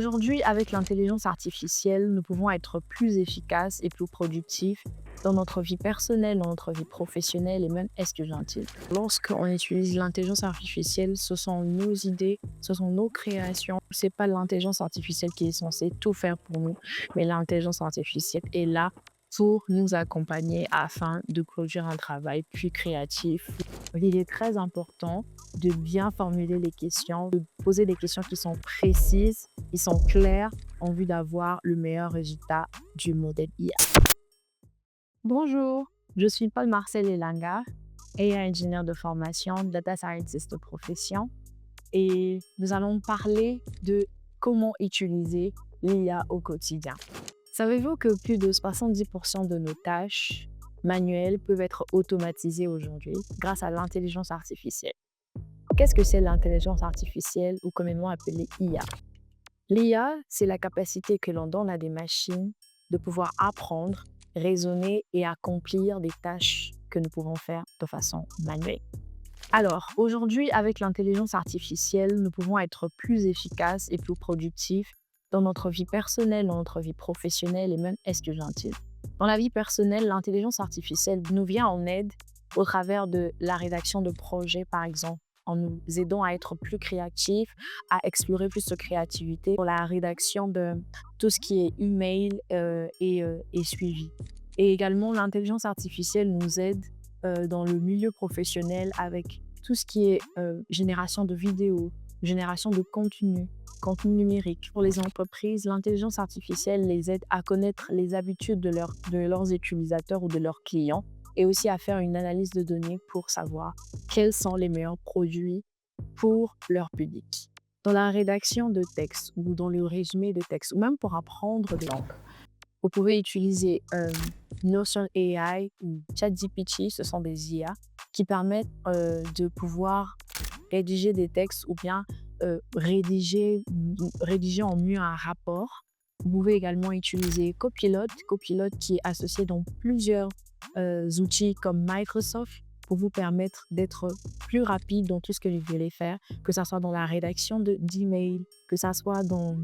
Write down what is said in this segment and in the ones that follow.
Aujourd'hui, avec l'intelligence artificielle, nous pouvons être plus efficaces et plus productifs dans notre vie personnelle, dans notre vie professionnelle et même estudiantine. Lorsqu'on utilise l'intelligence artificielle, ce sont nos idées, ce sont nos créations. C'est pas l'intelligence artificielle qui est censée tout faire pour nous, mais l'intelligence artificielle est là pour nous accompagner afin de produire un travail plus créatif. Il est très important de bien formuler les questions, de poser des questions qui sont précises, qui sont claires, en vue d'avoir le meilleur résultat du modèle IA. Bonjour, je suis Paul Marcel Elanga, AI ingénieur de formation, data scientist de profession, et nous allons parler de comment utiliser l'IA au quotidien. Savez-vous que plus de 70% de nos tâches manuelles peuvent être automatisées aujourd'hui grâce à l'intelligence artificielle? Qu'est-ce que c'est l'intelligence artificielle ou communément appelée IA? L'IA, c'est la capacité que l'on donne à des machines de pouvoir apprendre, raisonner et accomplir des tâches que nous pouvons faire de façon manuelle. Alors, aujourd'hui, avec l'intelligence artificielle, nous pouvons être plus efficaces et plus productifs dans notre vie personnelle, dans notre vie professionnelle et même estudiantine. Dans la vie personnelle, l'intelligence artificielle nous vient en aide au travers de la rédaction de projets, par exemple, en nous aidant à être plus créatifs, à explorer plus de créativité pour la rédaction de tout ce qui est email et suivi. Et également, l'intelligence artificielle nous aide dans le milieu professionnel avec tout ce qui est génération de vidéos, génération de contenu numérique. Pour les entreprises, l'intelligence artificielle les aide à connaître les habitudes de leurs utilisateurs ou de leurs clients et aussi à faire une analyse de données pour savoir quels sont les meilleurs produits pour leur public. Dans la rédaction de texte ou dans le résumé de texte ou même pour apprendre des langues, vous pouvez utiliser Notion AI ou ChatGPT, ce sont des IA qui permettent de pouvoir rédiger des textes ou bien rédiger en mieux un rapport. Vous pouvez également utiliser Copilot qui est associé dans plusieurs outils comme Microsoft pour vous permettre d'être plus rapide dans tout ce que vous voulez faire, que ce soit dans la rédaction d'emails, que ce soit dans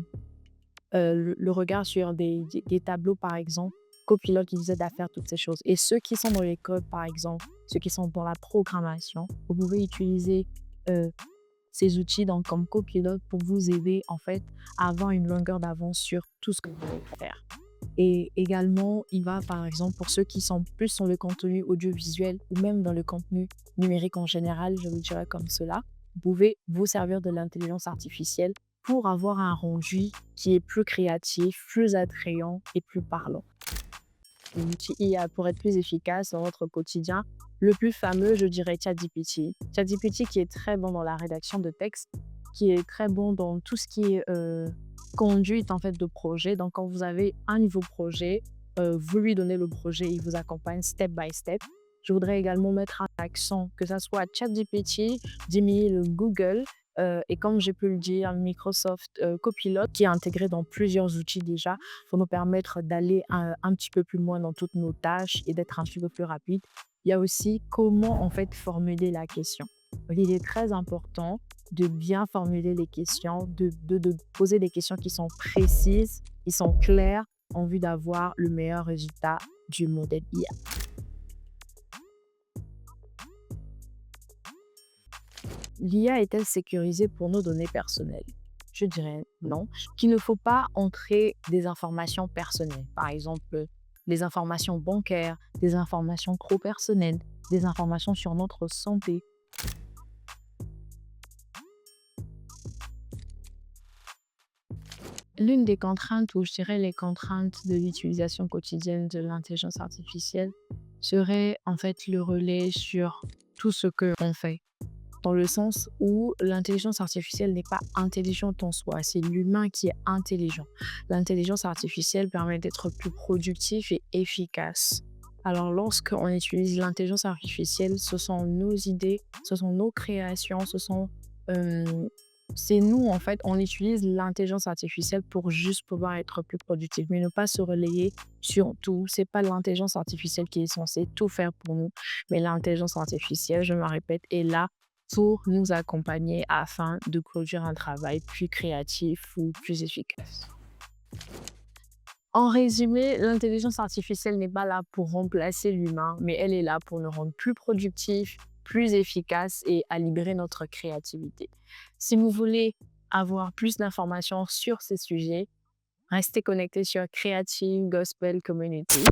le regard sur des tableaux, par exemple. Copilot qui vous aide à faire toutes ces choses. Et ceux qui sont dans les codes, par exemple, ceux qui sont dans la programmation, vous pouvez utiliser euh, ces outils comme Copilot pour vous aider en fait à avoir une longueur d'avance sur tout ce que vous voulez faire. Et également, il va par exemple pour ceux qui sont plus sur le contenu audiovisuel ou même dans le contenu numérique en général, je vous dirais comme cela, vous pouvez vous servir de l'intelligence artificielle pour avoir un rendu qui est plus créatif, plus attrayant et plus parlant. L'outil IA pour être plus efficace dans votre quotidien, le plus fameux, je dirais ChatGPT. ChatGPT qui est très bon dans la rédaction de texte, qui est très bon dans tout ce qui est conduite en fait de projet. Donc quand vous avez un nouveau projet, vous lui donnez le projet, il vous accompagne step by step. Je voudrais également mettre un accent, que ce soit ChatGPT, Gemini, le Google, et comme j'ai pu le dire, Microsoft Copilot, qui est intégré dans plusieurs outils déjà, pour nous permettre d'aller un petit peu plus loin dans toutes nos tâches et d'être un petit peu plus rapide. Il y a aussi comment en fait formuler la question. Donc, il est très important de bien formuler les questions, de poser des questions qui sont précises, qui sont claires, en vue d'avoir le meilleur résultat du modèle IA. L'IA est-elle sécurisée pour nos données personnelles? Je dirais non, qu'il ne faut pas entrer des informations personnelles. Par exemple, des informations bancaires, des informations trop personnelles, des informations sur notre santé. L'une des contraintes, ou je dirais les contraintes de l'utilisation quotidienne de l'intelligence artificielle, serait en fait le relais sur tout ce que l'on fait. Dans le sens où l'intelligence artificielle n'est pas intelligente en soi, c'est l'humain qui est intelligent. L'intelligence artificielle permet d'être plus productif et efficace. Alors lorsqu'on utilise l'intelligence artificielle, ce sont nos idées, ce sont nos créations, c'est nous en fait, on utilise l'intelligence artificielle pour juste pouvoir être plus productif, mais ne pas se relayer sur tout. C'est pas l'intelligence artificielle qui est censée tout faire pour nous, mais l'intelligence artificielle, je me répète, est là pour nous accompagner afin de produire un travail plus créatif ou plus efficace. En résumé, l'intelligence artificielle n'est pas là pour remplacer l'humain, mais elle est là pour nous rendre plus productifs, plus efficaces et à libérer notre créativité. Si vous voulez avoir plus d'informations sur ces sujets, restez connectés sur Creative Gospel Community.